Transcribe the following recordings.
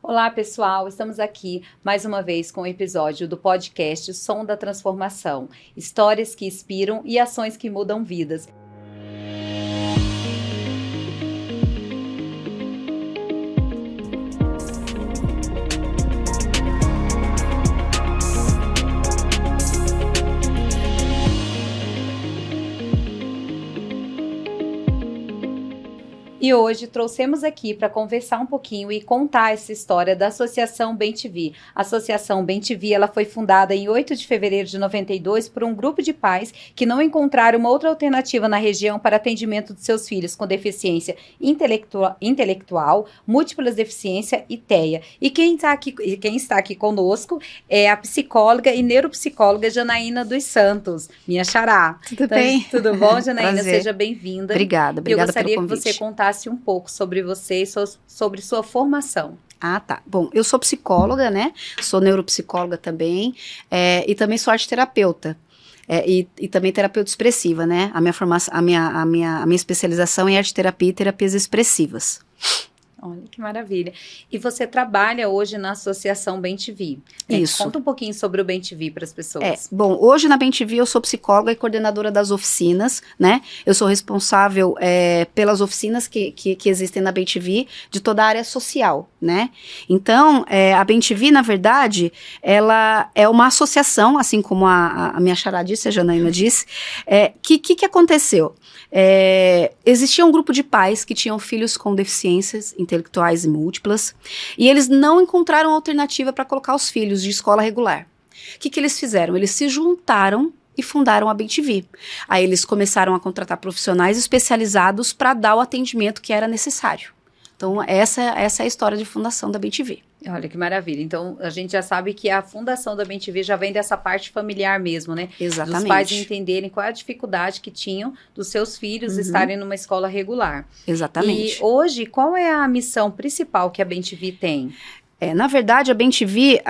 Olá, pessoal! Estamos aqui mais uma vez com o episódio do podcast Som da Transformação. Histórias que inspiram e ações que mudam vidas. E hoje trouxemos aqui para conversar um pouquinho e contar essa história da Associação Bem-TV. A Associação Bem-TV, ela foi fundada em 8 de fevereiro de 92 por um grupo de pais que não encontraram uma outra alternativa na região para atendimento de seus filhos com deficiência intelectual, múltiplas deficiências e TEA. E quem está aqui conosco é a psicóloga e neuropsicóloga Janaína dos Santos, minha xará. Tudo bem? Tudo bom, Janaína? Prazer. Seja bem-vinda. Obrigada pelo convite. Eu gostaria que você contasse um pouco sobre você e sobre sua formação. Ah, tá. Bom, eu sou psicóloga, né? Sou neuropsicóloga também, e também sou arteterapeuta. E também terapeuta expressiva, né? A minha formação, a minha especialização é arteterapia e terapias expressivas. Olha que maravilha. E você trabalha hoje na Associação Bem-TV. Isso. Conta um pouquinho sobre o Bem-TV para as pessoas. Bom, hoje na Bem-TV eu sou psicóloga e coordenadora das oficinas, né? Eu sou responsável pelas oficinas que existem na Bem-TV de toda a área social, né? Então, a Bem-TV, na verdade, ela é uma associação, assim como a minha xará disse, a Janaína disse. Que aconteceu? Existia um grupo de pais que tinham filhos com deficiências intelectuais e múltiplas, e eles não encontraram alternativa para colocar os filhos de escola regular. O que eles fizeram? Eles se juntaram e fundaram a Bem-TV. Aí eles começaram a contratar profissionais especializados para dar o atendimento que era necessário. Então, essa é a história de fundação da Bem-TV. Olha que maravilha. Então, a gente já sabe que a fundação da Bem-TV já vem dessa parte familiar mesmo, né? Exatamente. Dos pais entenderem qual é a dificuldade que tinham dos seus filhos estarem numa escola regular. Exatamente. E hoje, qual é a missão principal que a Bem-TV tem? Na verdade, a Bem-TV,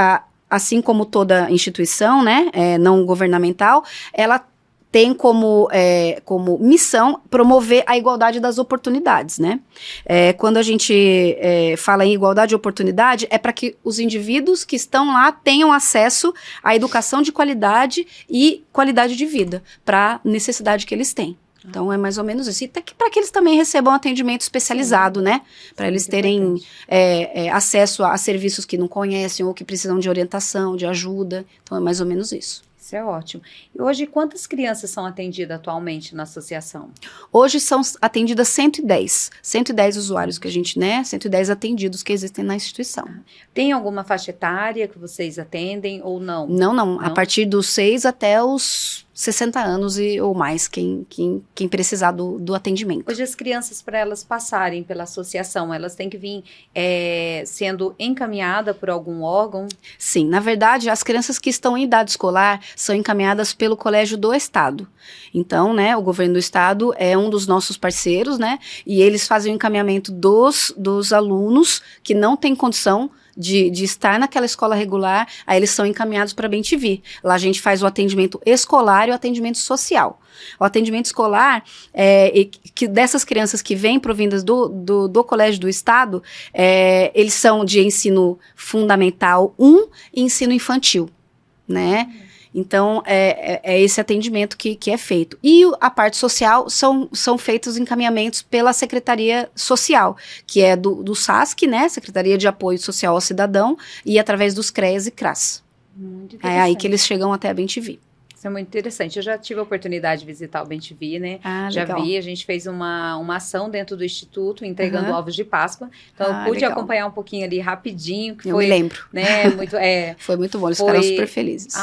assim como toda instituição, né, não governamental, ela tem como missão promover a igualdade das oportunidades, né? Quando a gente fala em igualdade de oportunidade, é para que os indivíduos que estão lá tenham acesso à educação de qualidade e qualidade de vida para a necessidade que eles têm. Então, é mais ou menos isso. E para que eles também recebam atendimento especializado, né? Para eles terem acesso a serviços que não conhecem ou que precisam de orientação, de ajuda. Então, é mais ou menos isso. Isso é ótimo. E hoje, quantas crianças são atendidas atualmente na associação? Hoje são atendidas 110. 110 usuários que a gente, 110 atendidos que existem na instituição. Tem alguma faixa etária que vocês atendem ou não? Não. A partir dos 6 até os 60 anos ou mais, quem precisar do atendimento. Hoje as crianças, para elas passarem pela associação, elas têm que vir sendo encaminhadas por algum órgão? Sim, na verdade, as crianças que estão em idade escolar são encaminhadas pelo Colégio do Estado. Então, o governo do Estado é um dos nossos parceiros, né? E eles fazem o encaminhamento dos alunos que não têm condição de estar naquela escola regular, aí eles são encaminhados para a Bem-TV. Lá a gente faz o atendimento escolar e o atendimento social. O atendimento escolar, que dessas crianças que vêm provindas do Colégio do Estado, eles são de ensino fundamental 1 e ensino infantil, né? Então, é esse atendimento que é feito. E a parte social são feitos encaminhamentos pela Secretaria Social, que é do SASC, né? Secretaria de Apoio Social ao Cidadão, e através dos CREAS e CRAS. Muito É aí que eles chegam até a Bem-TV. Isso é muito interessante. Eu já tive a oportunidade de visitar o Bem-TV, né? Já legal. vi, a gente fez uma ação dentro do Instituto, entregando ovos de Páscoa. Então, eu pude acompanhar um pouquinho ali rapidinho. Que eu me lembro. Né, foi muito bom, eles ficaram super felizes.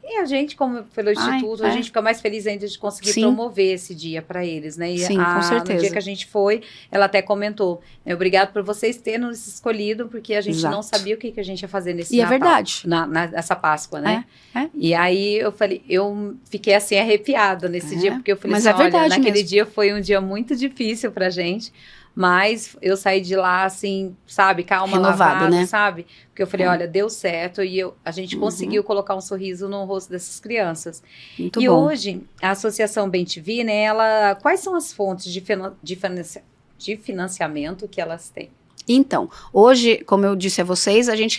E a gente, como pelo Instituto, a gente fica mais feliz ainda de conseguir promover esse dia para eles, né? E sim, com certeza. No dia que a gente foi, ela até comentou, obrigado por vocês terem nos escolhido, porque a gente não sabia o que a gente ia fazer nesse Natal. E é verdade. Nessa Páscoa, né? E aí eu falei, eu fiquei assim arrepiada nesse dia, porque eu falei assim, olha, naquele dia foi um dia muito difícil pra gente, mas eu saí de lá assim, sabe, calma, lavada, né? Sabe? Porque eu falei, olha, deu certo e a gente conseguiu colocar um sorriso no rosto dessas crianças. Muito bom. Hoje, a Associação Bem-TV, né, quais são as fontes de financiamento que elas têm? Então, hoje, como eu disse a vocês, a gente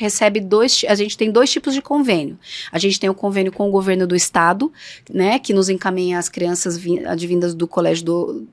tem dois tipos de convênio. A gente tem o convênio com o governo do estado, né, que nos encaminha as crianças advindas do colégio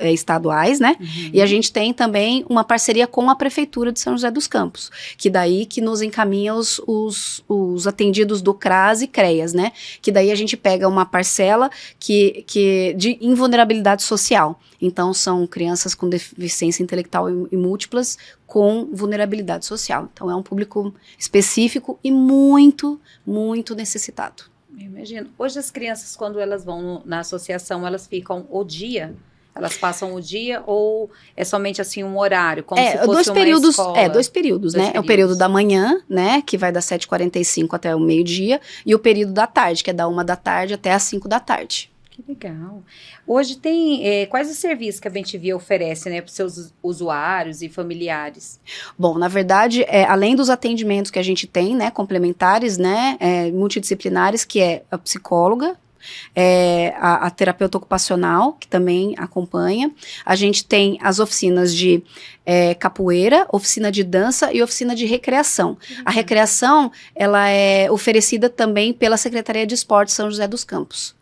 estaduais, né? Uhum. E a gente tem também uma parceria com a Prefeitura de São José dos Campos, que daí que nos encaminha os atendidos do CRAS e CREAS, né? Que daí a gente pega uma parcela de invulnerabilidade social. Então, são crianças com deficiência intelectual e múltiplas com vulnerabilidade social. Então, é um público específico e muito, muito necessitado. Eu imagino. Hoje as crianças, quando elas vão na associação, elas ficam o dia? Elas passam o dia ou é somente assim um horário, como se fosse uma escola? Dois períodos, né? É o período da manhã, né, que vai das 7h45 até o meio-dia, e o período da tarde, que é da 1h até as 5h. Que legal. Hoje tem, quais os serviços que a Bem-TV oferece, né, para os seus usuários e familiares? Bom, na verdade, além dos atendimentos que a gente tem, né, complementares, né, multidisciplinares, que é a psicóloga, a terapeuta ocupacional, que também acompanha. A gente tem as oficinas de capoeira, oficina de dança e oficina de recreação. Uhum. A recreação, ela é oferecida também pela Secretaria de Esportes São José dos Campos.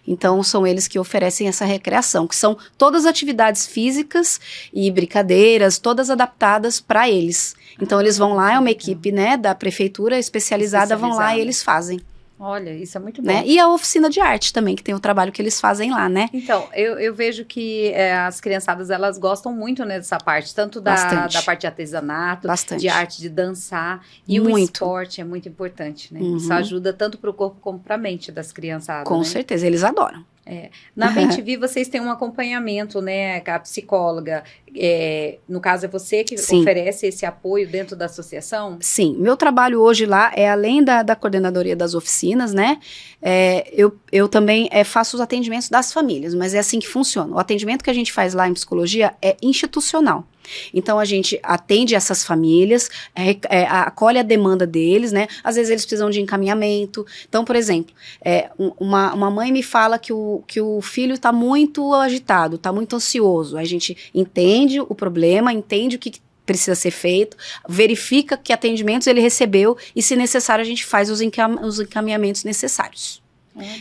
Então, são eles que oferecem essa recreação, que são todas atividades físicas e brincadeiras, todas adaptadas para eles. Então, eles vão lá, é uma equipe, né, da prefeitura especializada, vão lá e eles fazem. Olha, isso é muito bom. Né? E a oficina de arte também, que tem o trabalho que eles fazem lá, né? Então, eu vejo que as criançadas, elas gostam muito, né, dessa parte, tanto da parte de artesanato, de arte de dançar, e o esporte é muito importante, né? Uhum. Isso ajuda tanto para o corpo como para a mente das criançadas, Com certeza, eles adoram. Na Bem-TV, vocês têm um acompanhamento, né, com a psicóloga, no caso é você que oferece esse apoio dentro da associação? Sim, meu trabalho hoje lá é além da coordenadoria das oficinas, né, eu também faço os atendimentos das famílias, mas é assim que funciona. O atendimento que a gente faz lá em psicologia é institucional. Então, a gente atende essas famílias, acolhe a demanda deles, né? Às vezes, eles precisam de encaminhamento. Então, por exemplo, uma mãe me fala que o filho está muito agitado, está muito ansioso. A gente entende o problema, entende o que precisa ser feito, verifica que atendimentos ele recebeu e, se necessário, a gente faz os encaminhamentos necessários.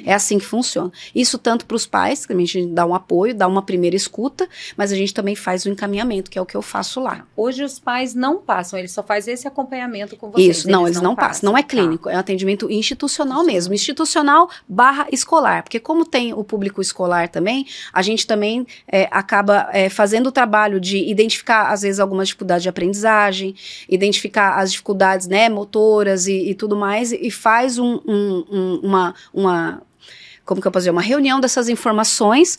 É assim que funciona. Isso tanto para os pais, que a gente dá um apoio, dá uma primeira escuta, mas a gente também faz o encaminhamento, que é o que eu faço lá. Hoje os pais não passam, eles só fazem esse acompanhamento com vocês. Isso, eles não passam. Não é clínico, é um atendimento institucional mesmo. Institucional / escolar, porque como tem o público escolar também, a gente também acaba fazendo o trabalho de identificar, às vezes, algumas dificuldades de aprendizagem, identificar as dificuldades, né, motoras e tudo mais, e faz como que eu posso dizer, uma reunião dessas informações,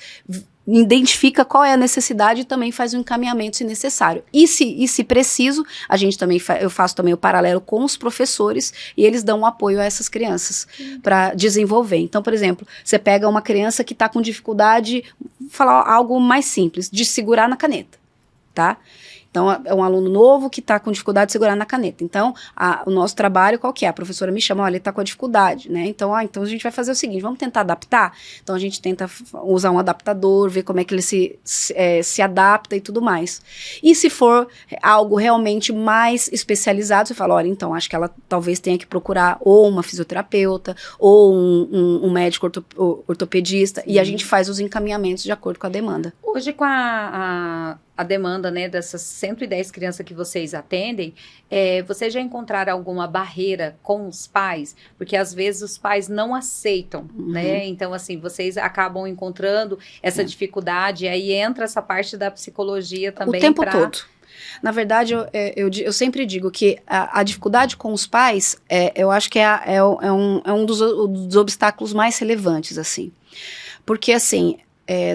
identifica qual é a necessidade e também faz um encaminhamento se necessário. E se preciso, a gente também eu faço também o paralelo com os professores e eles dão um apoio a essas crianças para desenvolver. Então, por exemplo, você pega uma criança que está com dificuldade, vou falar algo mais simples, de segurar na caneta, tá? Então, é um aluno novo que está com dificuldade de segurar na caneta. Então, o nosso trabalho, qual que é? A professora me chama, olha, ele está com a dificuldade, né? Então, a gente vai fazer o seguinte, vamos tentar adaptar? Então, a gente tenta usar um adaptador, ver como é que ele se adapta e tudo mais. E se for algo realmente mais especializado, você fala, olha, então, acho que ela talvez tenha que procurar ou uma fisioterapeuta ou um médico ortopedista, e a gente faz os encaminhamentos de acordo com a demanda. Hoje, com a demanda, né, dessas 110 crianças que vocês atendem, vocês já encontraram alguma barreira com os pais? Porque às vezes os pais não aceitam, né? Então, assim, vocês acabam encontrando essa dificuldade, e aí entra essa parte da psicologia também. O tempo todo. Na verdade, eu sempre digo que a dificuldade com os pais, eu acho que é um dos obstáculos mais relevantes, assim. Porque, assim,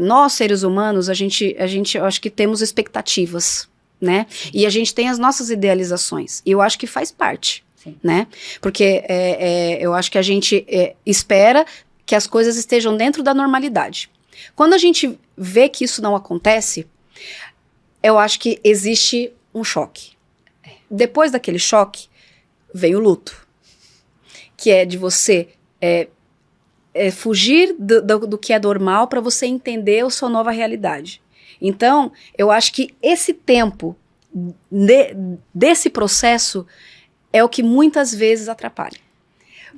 nós, seres humanos, a gente, eu acho que temos expectativas, né? E a gente tem as nossas idealizações. E eu acho que faz parte, né? Porque eu acho que a gente espera que as coisas estejam dentro da normalidade. Quando a gente vê que isso não acontece, eu acho que existe um choque. Depois daquele choque, vem o luto. Que é de você fugir do que é normal para você entender a sua nova realidade. Então, eu acho que esse tempo desse processo é o que muitas vezes atrapalha.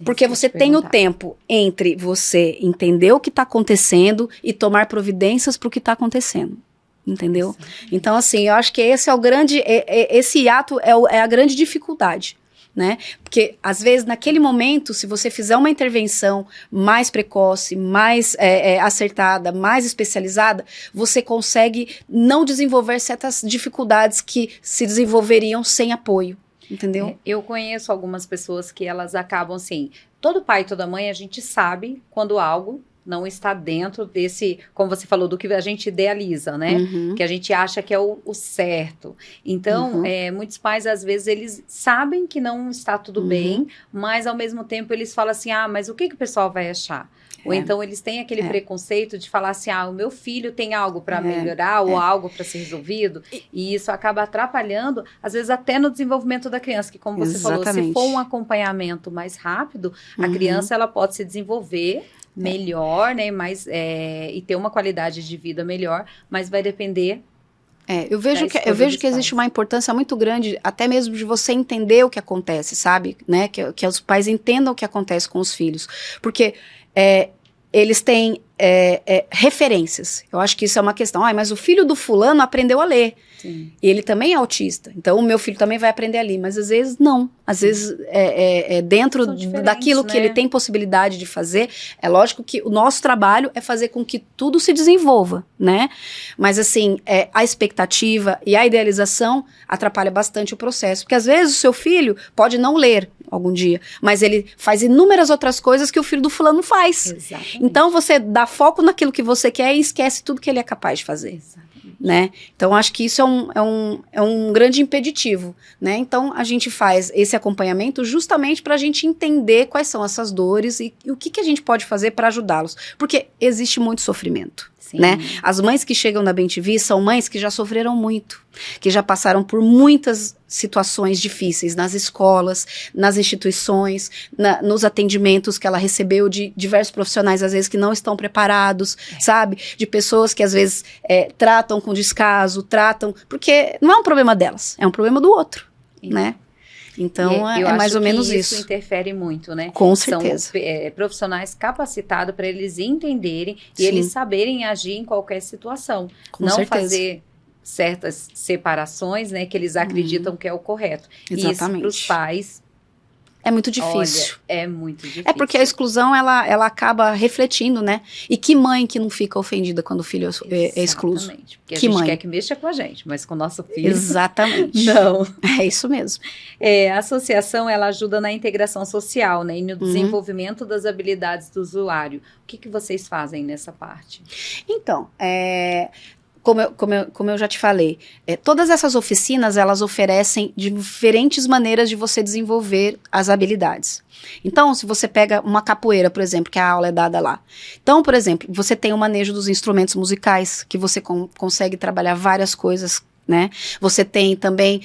Porque você tem o tempo entre você entender o que está acontecendo e tomar providências para o que está acontecendo. Entendeu? Exatamente. Então, assim, eu acho que esse é o grande, esse ato é a grande dificuldade, né? Porque, às vezes, naquele momento, se você fizer uma intervenção mais precoce, mais acertada, mais especializada, você consegue não desenvolver certas dificuldades que se desenvolveriam sem apoio. Entendeu? Eu conheço algumas pessoas que elas acabam assim, todo pai e toda mãe, a gente sabe quando algo não está dentro desse, como você falou, do que a gente idealiza, né? Que a gente acha que é o certo. Então, muitos pais, às vezes, eles sabem que não está tudo bem, mas, ao mesmo tempo, eles falam assim, mas o que o pessoal vai achar? Ou então eles têm aquele preconceito de falar assim, o meu filho tem algo para melhorar ou algo para ser resolvido, e isso acaba atrapalhando, às vezes até no desenvolvimento da criança, que como você falou, se for um acompanhamento mais rápido, a criança ela pode se desenvolver melhor, né, e ter uma qualidade de vida melhor, mas vai depender. Eu vejo que existe uma importância muito grande, até mesmo de você entender o que acontece, sabe, né, que os pais entendam o que acontece com os filhos, porque eles têm referências. Eu acho que isso é uma questão. Mas o filho do fulano aprendeu a ler. Sim. E ele também é autista. Então, o meu filho também vai aprender a ler. Mas, às vezes, não. Às vezes, dentro daquilo que ele tem possibilidade de fazer, é lógico que o nosso trabalho é fazer com que tudo se desenvolva, né? Mas, assim, a expectativa e a idealização atrapalha bastante o processo. Porque, às vezes, o seu filho pode não ler algum dia, mas ele faz inúmeras outras coisas que o filho do fulano faz. Exatamente. Então, você dá foco naquilo que você quer e esquece tudo que ele é capaz de fazer. Exatamente. Né? Então, acho que isso é um grande impeditivo, né? Então, a gente faz esse acompanhamento justamente para a gente entender quais são essas dores e o que a gente pode fazer para ajudá-los. Porque existe muito sofrimento. Sim. Né? As mães que chegam na BemTV são mães que já sofreram muito, que já passaram por muitas situações difíceis nas escolas, nas instituições, nos atendimentos que ela recebeu de diversos profissionais, às vezes, que não estão preparados, sabe? De pessoas que, às vezes, tratam com descaso, porque não é um problema delas, é um problema do outro, né? Então, é mais ou menos isso. Isso interfere muito, né? Com certeza. São profissionais capacitados para eles entenderem e eles saberem agir em qualquer situação. Com não certeza. Fazer certas separações, né? Que eles acreditam que é o correto. Exatamente. E isso para os pais... É muito difícil. Olha, é muito difícil. É porque a exclusão, ela acaba refletindo, né? E que mãe que não fica ofendida quando o filho é excluso? Exatamente. Porque que a gente mãe? Quer que mexa com a gente, mas com o nosso filho... Exatamente. Não. É isso mesmo. A associação, ela ajuda na integração social, né? E no desenvolvimento das habilidades do usuário. O que vocês fazem nessa parte? Então, como eu já te falei, todas essas oficinas, elas oferecem diferentes maneiras de você desenvolver as habilidades. Então, se você pega uma capoeira, por exemplo, que a aula é dada lá. Então, por exemplo, você tem o manejo dos instrumentos musicais, que você consegue trabalhar várias coisas, né? Você tem também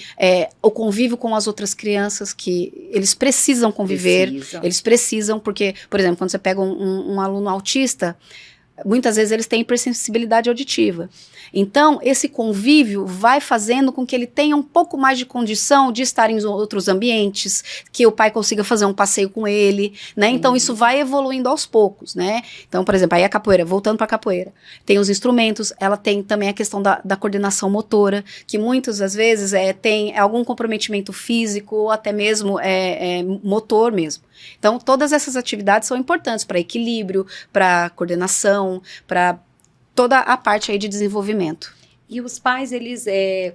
o convívio com as outras crianças, que eles precisam conviver, eles precisam, porque, por exemplo, quando você pega um aluno autista, muitas vezes eles têm hipersensibilidade auditiva. Então, esse convívio vai fazendo com que ele tenha um pouco mais de condição de estar em outros ambientes, que o pai consiga fazer um passeio com ele, né? Então, isso vai evoluindo aos poucos, né? Então, por exemplo, aí a capoeira, voltando para a capoeira, tem os instrumentos, ela tem também a questão da coordenação motora, que muitas das vezes tem algum comprometimento físico ou até mesmo motor mesmo. Então, todas essas atividades são importantes para equilíbrio, para coordenação, para toda a parte aí de desenvolvimento. E os pais, eles,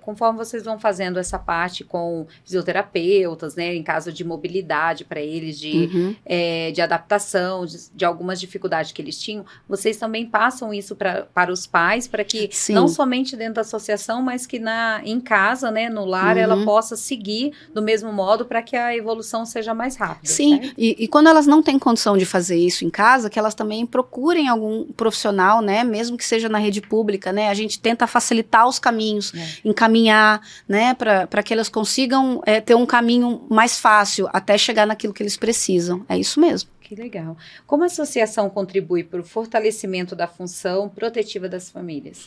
conforme vocês vão fazendo essa parte com fisioterapeutas, né, em caso de mobilidade para eles, de adaptação, de algumas dificuldades que eles tinham, vocês também passam isso para os pais, para que não somente dentro da associação, mas que em casa, né, no lar, ela possa seguir do mesmo modo para que a evolução seja mais rápida. Sim, e quando elas não têm condição de fazer isso em casa, que elas também procurem algum profissional, né, mesmo que seja na rede pública, né, a gente tenta facilitar os caminhos, encaminhar, né, para que elas consigam ter um caminho mais fácil até chegar naquilo que eles precisam. É isso mesmo. Que legal. Como a associação contribui para o fortalecimento da função protetiva das famílias?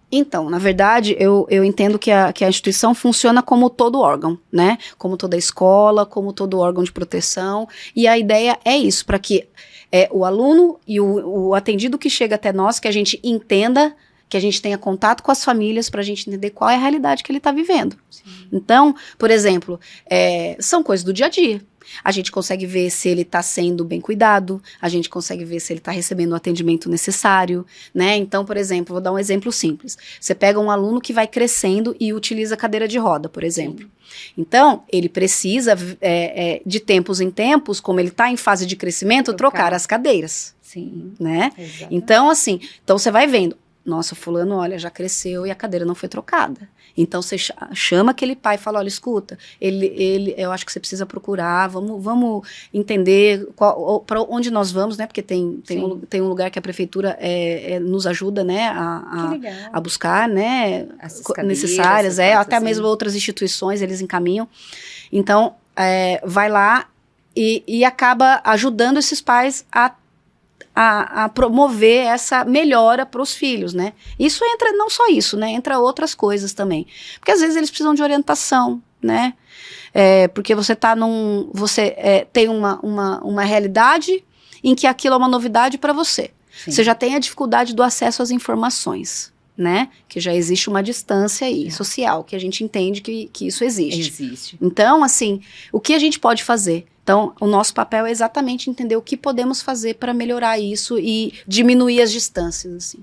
Então, na verdade, eu entendo que a instituição funciona como todo órgão, né? Como toda escola, como todo órgão de proteção. E a ideia é isso, para que o aluno e o atendido que chega até nós, que a gente entenda, que a gente tenha contato com as famílias para a gente entender qual é a realidade que ele está vivendo. Sim. Então, por exemplo, são coisas do dia a dia. A gente consegue ver se ele está sendo bem cuidado, a gente consegue ver se ele está recebendo o atendimento necessário, né? Então, por exemplo, vou dar um exemplo simples. Você pega um aluno que vai crescendo e utiliza cadeira de roda, por exemplo. Sim. Então, ele precisa, de tempos em tempos, como ele está em fase de crescimento, trocar as cadeiras. Sim. Né? Então, assim, você vai vendo, nossa, fulano, olha, já cresceu e a cadeira não foi trocada. Então, você chama aquele pai e fala, olha, escuta, eu acho que você precisa procurar, vamos entender para onde nós vamos, né? Porque tem um lugar que a prefeitura nos ajuda, né? A buscar, né? As cadeiras, necessárias, até assim. Mesmo outras instituições, eles encaminham. Então, vai lá e acaba ajudando esses pais a promover essa melhora para os filhos, né? Isso entra, não só isso, né? Entra outras coisas também. Porque às vezes eles precisam de orientação, né? Porque você tem uma realidade em que aquilo é uma novidade para você. Sim. Você já tem a dificuldade do acesso às informações, né? Que já existe uma distância aí, social, que a gente entende que isso existe. Então, assim, o que a gente pode fazer? Então, o nosso papel é exatamente entender o que podemos fazer para melhorar isso e diminuir as distâncias, assim.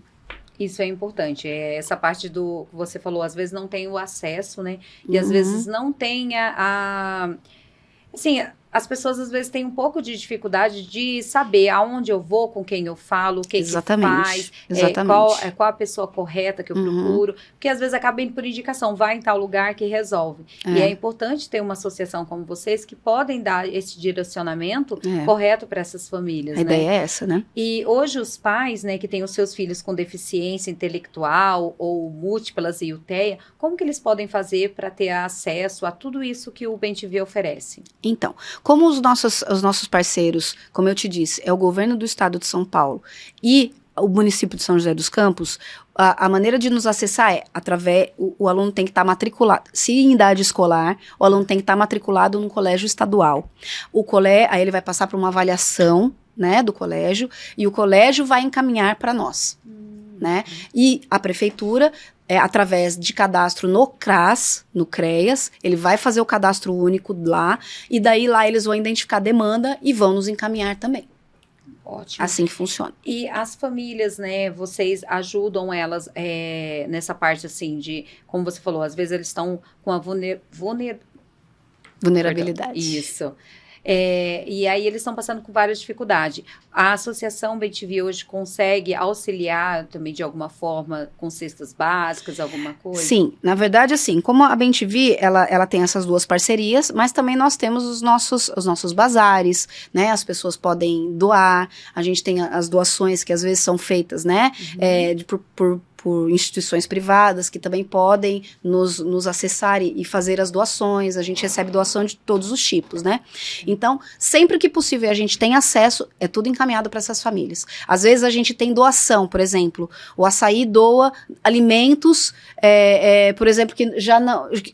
Isso é importante, essa parte do que você falou, às vezes não tem o acesso, né, e às vezes não tem assim, as pessoas às vezes têm um pouco de dificuldade de saber aonde eu vou, com quem eu falo, o que faz, qual a pessoa correta que eu procuro, porque às vezes acaba indo por indicação, vai em tal lugar que resolve. E é importante ter uma associação como vocês que podem dar esse direcionamento correto para essas famílias, A ideia é essa, né? E hoje os pais, né, que têm os seus filhos com deficiência intelectual ou múltiplas e UTEA, como que eles podem fazer para ter acesso a tudo isso que o Bem-te-Vi oferece? Então, como os nossos parceiros, como eu te disse, é o governo do estado de São Paulo e o município de São José dos Campos, a maneira de nos acessar através, o aluno tem que estar matriculado, se em idade escolar, o aluno tem que estar matriculado num colégio estadual. Aí ele vai passar por uma avaliação, né, do colégio, e o colégio vai encaminhar para nós, né, e a prefeitura, através de cadastro no CRAS, no CREAS, ele vai fazer o cadastro único lá, e daí lá eles vão identificar a demanda e vão nos encaminhar também. Ótimo. Assim que funciona. E as famílias, né, vocês ajudam elas nessa parte, assim, de, como você falou, às vezes eles estão com a vulnerabilidade. Perdão, isso. E aí eles estão passando com várias dificuldades. A Associação Bem-te-Vi hoje consegue auxiliar também de alguma forma com cestas básicas, alguma coisa? Sim, na verdade, assim, como a Bem-te-Vi, ela tem essas duas parcerias, mas também nós temos os nossos bazares, né, as pessoas podem doar, a gente tem as doações que às vezes são feitas, né, por instituições privadas que também podem nos acessar e fazer as doações. A gente recebe doação de todos os tipos, né? Então, sempre que possível a gente tem acesso, é tudo encaminhado para essas famílias. Às vezes a gente tem doação, por exemplo, o Açaí doa alimentos, por exemplo,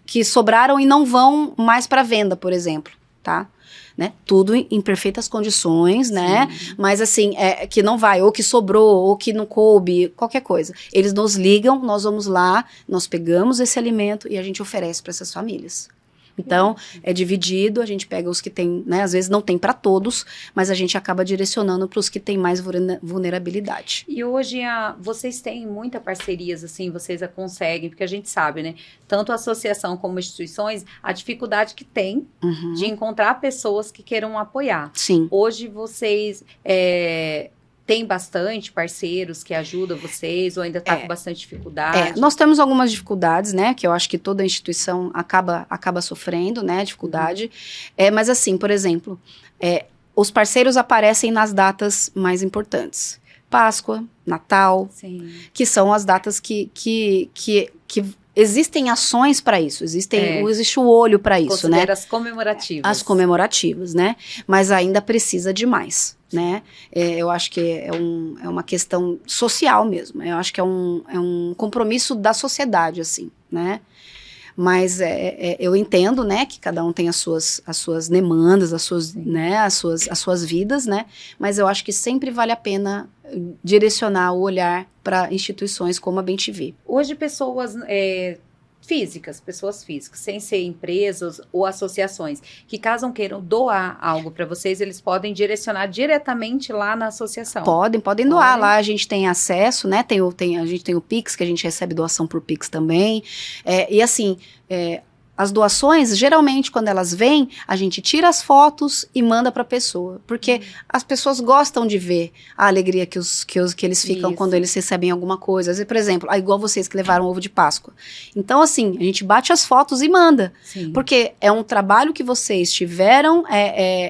que sobraram e não vão mais para venda, por exemplo, tá? Né? Tudo em perfeitas condições, né? Mas assim, que não vai, ou que sobrou, ou que não coube, qualquer coisa. Eles nos ligam, nós vamos lá, nós pegamos esse alimento e a gente oferece para essas famílias. Então, é dividido, a gente pega os que tem, né? Às vezes não tem para todos, mas a gente acaba direcionando para os que têm mais vulnerabilidade. E hoje vocês têm muitas parcerias, assim, vocês a conseguem, porque a gente sabe, né? Tanto a associação como instituições, a dificuldade que tem de encontrar pessoas que queiram apoiar. Sim. Hoje vocês tem bastante parceiros que ajudam vocês ou ainda está com bastante dificuldade? Nós temos algumas dificuldades, né, que eu acho que toda instituição acaba sofrendo, né, dificuldade, mas assim, por exemplo, os parceiros aparecem nas datas mais importantes, Páscoa, Natal, que são as datas que existem ações para isso, existe o olho para isso, né? As comemorativas. As comemorativas, né? Mas ainda precisa de mais, né? Eu acho que é uma questão social mesmo. Eu acho que é um compromisso da sociedade, assim, né? Mas eu entendo, né, que cada um tem as suas demandas, as suas vidas, né? Mas eu acho que sempre vale a pena direcionar o olhar para instituições como a Bem-te-Vi. Hoje pessoas pessoas físicas, sem ser empresas ou associações, que caso queiram doar algo para vocês, eles podem direcionar diretamente lá na associação. Podem doar lá, a gente tem acesso, né? A gente tem o Pix, que a gente recebe doação por Pix também. E assim, as doações, geralmente, quando elas vêm, a gente tira as fotos e manda para a pessoa. Porque as pessoas gostam de ver a alegria que eles ficam quando eles recebem alguma coisa. Por exemplo, igual vocês que levaram ovo de Páscoa. Então, assim, a gente bate as fotos e manda. Sim. Porque é um trabalho que vocês tiveram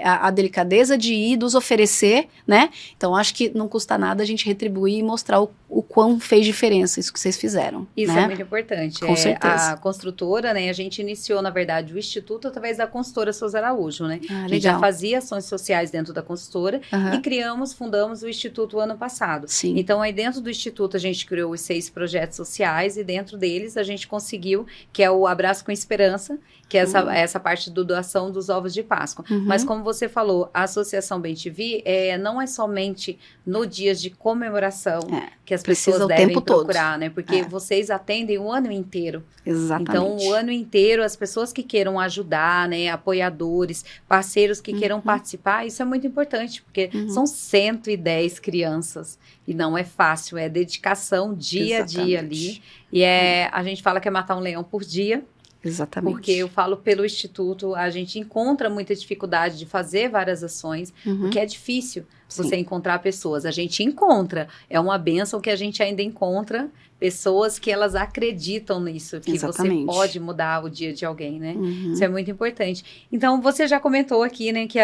a delicadeza de ir nos oferecer, né? Então, acho que não custa nada a gente retribuir e mostrar o quão fez diferença isso que vocês fizeram. Isso, né? É muito importante. Com certeza. A construtora, né, a gente iniciou, na verdade, o Instituto através da consultora Souza Araújo, né? Ah, a gente já fazia ações sociais dentro da consultora e fundamos o Instituto ano passado. Sim. Então, aí dentro do Instituto, a gente criou os 6 projetos sociais e dentro deles a gente conseguiu, que é o Abraço com Esperança, que é essa parte do doação dos ovos de Páscoa. Mas como você falou, a Associação Bem-te-Vi não é somente no dias de comemoração que as pessoas devem procurar, né? Porque vocês atendem o ano inteiro. Exatamente. Então, o ano inteiro, as pessoas que queiram ajudar, né, apoiadores, parceiros que queiram participar, isso é muito importante, porque são 110 crianças. E não é fácil, é dedicação dia a dia ali. E a gente fala que é matar um leão por dia. Exatamente. Porque eu falo pelo Instituto, a gente encontra muita dificuldade de fazer várias ações, porque é difícil você encontrar pessoas. A gente encontra, é uma bênção que a gente ainda encontra pessoas que elas acreditam nisso, que você pode mudar o dia de alguém, né? Isso é muito importante. Então, você já comentou aqui, né, que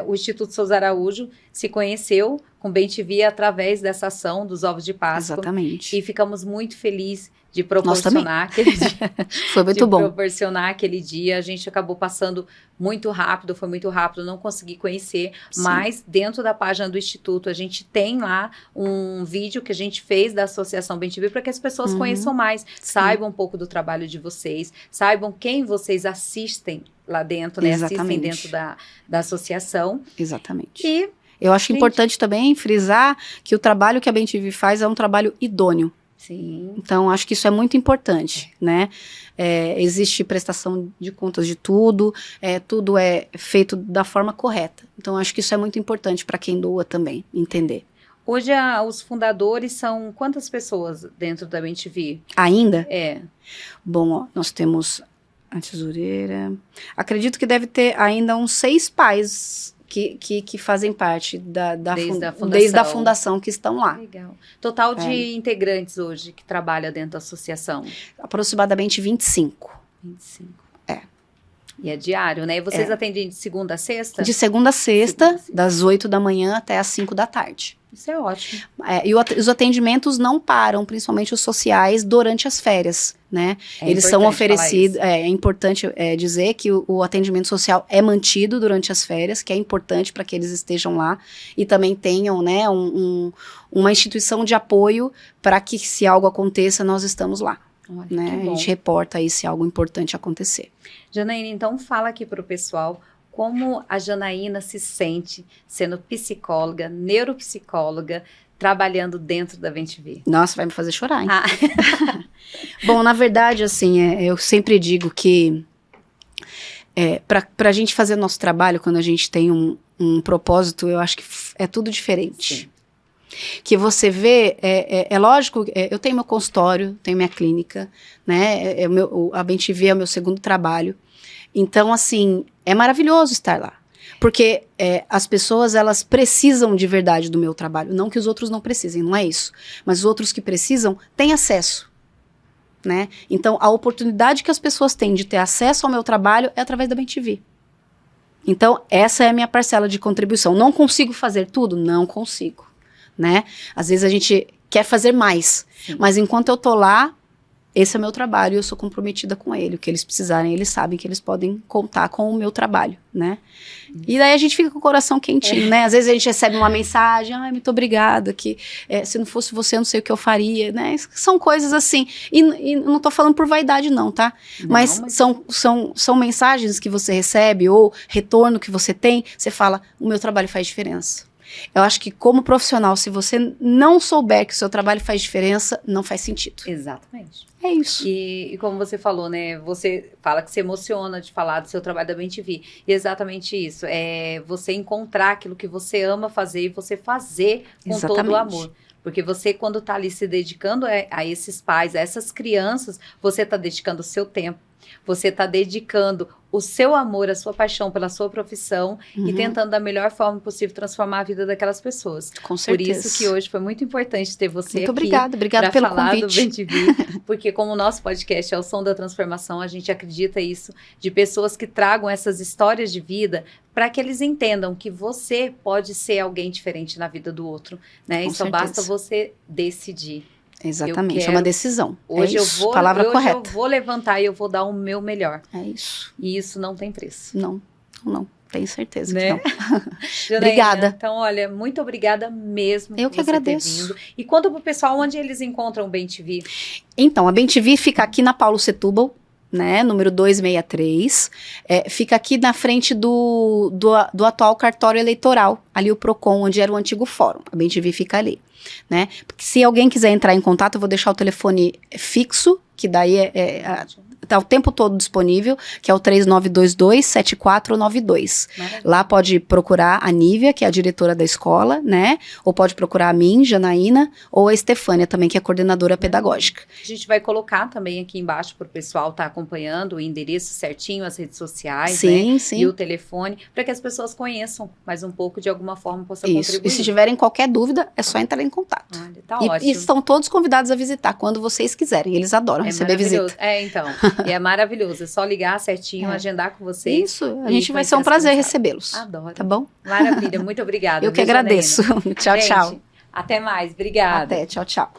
o Instituto Souza Araújo se conheceu com Bem-te-Vi através dessa ação dos ovos de Páscoa. Exatamente. E ficamos muito felizes de proporcionar aquele dia. Foi muito bom. Proporcionar aquele dia. A gente acabou passando muito rápido, foi muito rápido, não consegui conhecer. Mas dentro da página do Instituto, a gente tem lá um vídeo que a gente fez da Associação Bem-te-Vi para que as pessoas conheçam mais, saibam um pouco do trabalho de vocês, saibam quem vocês assistem lá dentro, né? Assistem dentro da associação. Exatamente. E eu acho importante também frisar que o trabalho que a Bem-te-Vi faz é um trabalho idôneo. Sim. Então, acho que isso é muito importante, né? Existe prestação de contas de tudo, tudo é feito da forma correta. Então, acho que isso é muito importante para quem doa também, entender. Hoje, os fundadores são quantas pessoas dentro da Bem-te-Vi? Ainda? Bom, nós temos a tesoureira. Acredito que deve ter ainda uns 6 pais que fazem parte desde a fundação que estão lá. Legal. Total de integrantes hoje que trabalham dentro da associação? Aproximadamente 25. 25. E é diário, né? E vocês atendem de segunda a sexta? De segunda a sexta, das 8 da manhã até as 5 da tarde. Isso é ótimo. E os atendimentos não param, principalmente os sociais, durante as férias, né? Eles são oferecidos, é importante dizer que o atendimento social é mantido durante as férias, que é importante para que eles estejam lá e também tenham, né, uma instituição de apoio para que, se algo aconteça, nós estamos lá. Olha, né? A gente reporta aí se algo importante acontecer. Janaína, então fala aqui para o pessoal como a Janaína se sente sendo psicóloga, neuropsicóloga, trabalhando dentro da Bem-te-Vi. Nossa, vai me fazer chorar, hein? Bom, na verdade, assim, eu sempre digo que para a gente fazer nosso trabalho, quando a gente tem um propósito, eu acho que é tudo diferente. Sim. Que você vê, é lógico, eu tenho meu consultório, tenho minha clínica, né, a Bem-te-Vi é o meu segundo trabalho, então, assim, é maravilhoso estar lá, porque as pessoas, elas precisam de verdade do meu trabalho, não que os outros não precisem, não é isso, mas os outros que precisam têm acesso, né, então a oportunidade que as pessoas têm de ter acesso ao meu trabalho é através da Bem-te-Vi. Então, essa é a minha parcela de contribuição. Não consigo fazer tudo? Não consigo. Né? Às vezes a gente quer fazer mais, mas enquanto eu tô lá, esse é o meu trabalho, eu sou comprometida com ele. O que eles precisarem, eles sabem que eles podem contar com o meu trabalho, né? E daí a gente fica com o coração quentinho, né? Às vezes a gente recebe uma mensagem, ai, muito obrigada, que se não fosse você, eu não sei o que eu faria, né? São coisas assim. E não tô falando por vaidade, não, tá? Mas são mensagens que você recebe, ou retorno que você tem, você fala, o meu trabalho faz diferença. Eu acho que como profissional, se você não souber que o seu trabalho faz diferença, não faz sentido. Exatamente. É isso. E como você falou, né? Você fala que se emociona de falar do seu trabalho da BemTV. E exatamente isso. É você encontrar aquilo que você ama fazer e você fazer com todo o amor. Porque você, quando tá ali se dedicando a esses pais, a essas crianças, você tá dedicando o seu tempo. Você está dedicando o seu amor, a sua paixão pela sua profissão e tentando da melhor forma possível transformar a vida daquelas pessoas. Com certeza. Por isso que hoje foi muito importante ter você muito aqui. Obrigada pelo falar convite. Do BemTV, porque como o nosso podcast é o som da transformação, a gente acredita isso, de pessoas que tragam essas histórias de vida para que eles entendam que você pode ser alguém diferente na vida do outro, né? E só basta você decidir. Exatamente, é uma decisão. Hoje é isso, palavra hoje correta. eu vou levantar e eu vou dar o meu melhor. É isso. E isso não tem preço. Não. Tenho certeza né? que não. Janaína, Obrigada. Então, olha, muito obrigada mesmo. Eu que agradeço. E conta pro pessoal onde eles encontram o BemTV. Então, a BemTV fica aqui na Paulo Setúbal, né, número 263, fica aqui na frente do atual cartório eleitoral, ali o Procon, onde era o antigo fórum, a BemTV fica ali, né, porque se alguém quiser entrar em contato, eu vou deixar o telefone fixo, que daí tá o tempo todo disponível, que é o 3922-7492. Lá pode procurar a Nívia, que é a diretora da escola, né? Ou pode procurar a mim, Janaína, ou a Estefânia também, que é a coordenadora pedagógica. A gente vai colocar também aqui embaixo para o pessoal estar acompanhando o endereço certinho, as redes sociais, sim, né? Sim. E o telefone, para que as pessoas conheçam mais um pouco, de alguma forma, possam contribuir. E se tiverem qualquer dúvida, é só entrar em contato. Olha, tá ótimo. E estão todos convidados a visitar quando vocês quiserem. Eles adoram receber visita. Então. E é maravilhoso. É só ligar certinho, agendar com vocês. Isso. A gente vai ser um prazer recebê-los. Adoro. Tá bom? Maravilha. Muito obrigada. Eu que agradeço. Tchau, gente, tchau. Até mais. Obrigada. Até. Tchau, tchau.